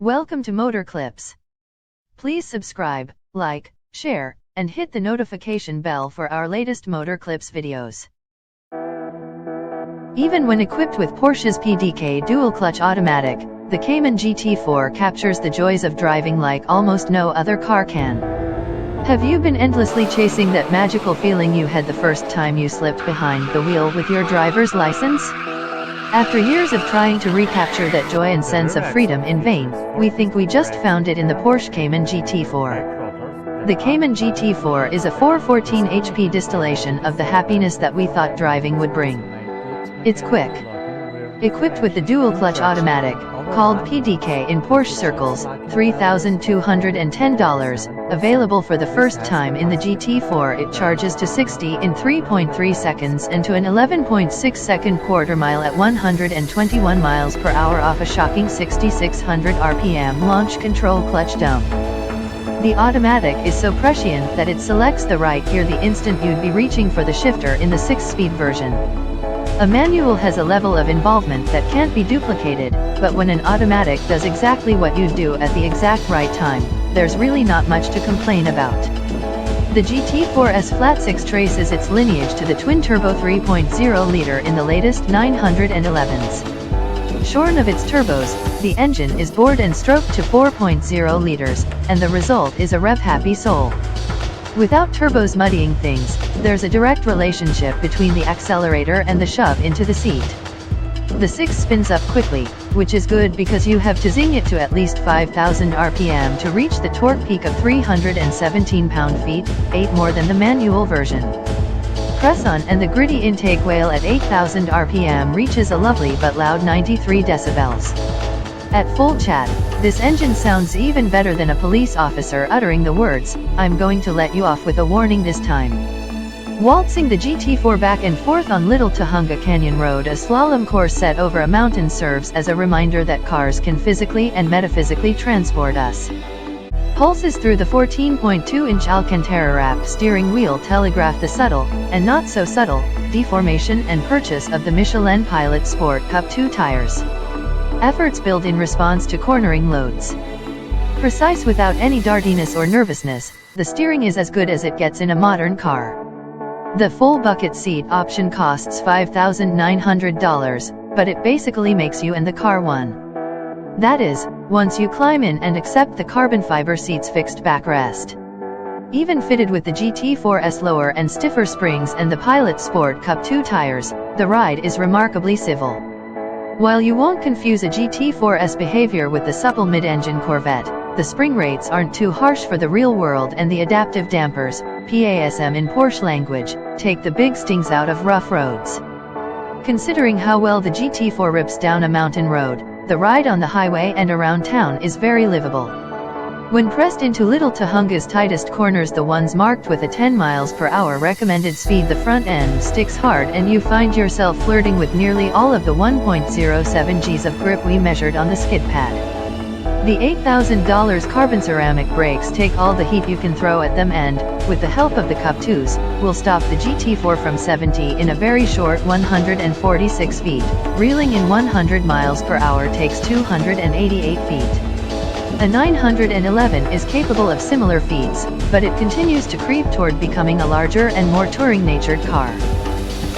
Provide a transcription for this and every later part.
Welcome to Motor Clips. Please subscribe, like, share, and hit the notification bell for our latest Motor Clips videos. Even when equipped with Porsche's PDK dual-clutch automatic, the Cayman GT4 captures the joys of driving like almost no other car can. Have you been endlessly chasing that magical feeling you had the first time you slipped behind the wheel with your driver's license? After years of trying to recapture that joy and sense of freedom in vain, we think we just found it in the Porsche Cayman GT4. The Cayman GT4 is a 414 HP distillation of the happiness that we thought driving would bring. It's quick. Equipped with the dual-clutch automatic, called PDK in Porsche circles, $3,210, available for the first time in the GT4. It charges to 60 in 3.3 seconds and to an 11.6-second quarter mile at 121 miles per hour off a shocking 6,600 RPM launch control clutch dump. The automatic is so prescient that it selects the right gear the instant you'd be reaching for the shifter in the 6-speed version. A manual has a level of involvement that can't be duplicated, but when an automatic does exactly what you'd do at the exact right time, there's really not much to complain about. The GT4's flat 6 traces its lineage to the twin-turbo 3.0-liter in the latest 911s. Shorn of its turbos, the engine is bored and stroked to 4.0 liters, and the result is a rev-happy soul. Without turbos muddying things, there's a direct relationship between the accelerator and the shove into the seat. The 6 spins up quickly, which is good because you have to zing it to at least 5,000 RPM to reach the torque peak of 317 pound-feet, 8 more than the manual version. Press on and the gritty intake whale at 8,000 RPM reaches a lovely but loud 93 decibels. At full chat, this engine sounds even better than a police officer uttering the words, "I'm going to let you off with a warning this time." Waltzing the GT4 back and forth on Little Tujunga Canyon Road, a slalom course set over a mountain, serves as a reminder that cars can physically and metaphysically transport us. Pulses through the 14.2-inch Alcantara-wrapped steering wheel telegraph the subtle, and not so subtle, deformation and purchase of the Michelin Pilot Sport Cup 2 tires. Efforts build in response to cornering loads. Precise without any dartiness or nervousness, the steering is as good as it gets in a modern car. The full bucket seat option costs $5,900, but it basically makes you and the car one. That is, once you climb in and accept the carbon fiber seat's fixed backrest. Even fitted with the GT4's lower and stiffer springs and the Pilot Sport Cup 2 tires, the ride is remarkably civil. While you won't confuse a GT4's behavior with the supple mid-engine Corvette, the spring rates aren't too harsh for the real world, and the adaptive dampers, PASM in Porsche language, take the big stings out of rough roads. Considering how well the GT4 rips down a mountain road, the ride on the highway and around town is very livable. When pressed into Little Tujunga's tightest corners, the ones marked with a 10 miles per hour recommended speed, the front end sticks hard and you find yourself flirting with nearly all of the 1.07 Gs of grip we measured on the skid pad. The $8,000 carbon ceramic brakes take all the heat you can throw at them and, with the help of the Cup 2s, will stop the GT4 from 70 in a very short 146 feet. Reeling in 100 miles per hour takes 288 feet. A 911 is capable of similar feats, but it continues to creep toward becoming a larger and more touring-natured car.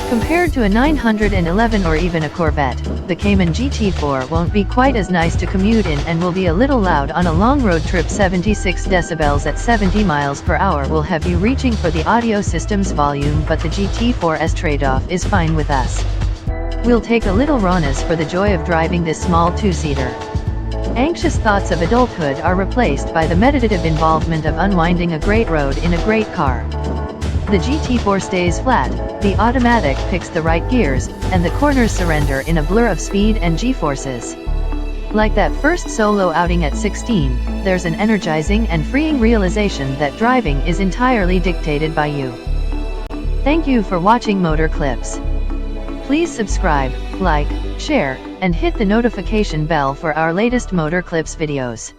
Compared to a 911 or even a Corvette, the Cayman GT4 won't be quite as nice to commute in and will be a little loud on a long road trip. 76 decibels at 70 miles per hour will have you reaching for the audio system's volume, but the GT4's trade-off is fine with us. We'll take a little rawness for the joy of driving this small two-seater. Anxious thoughts of adulthood are replaced by the meditative involvement of unwinding a great road in a great car. The GT4 stays flat, the automatic picks the right gears, and the corners surrender in a blur of speed and G-forces. Like that first solo outing at 16, there's an energizing and freeing realization that driving is entirely dictated by you. Thank you for watching Motor Clips. Please subscribe, like, share, and hit the notification bell for our latest Motor Clips videos.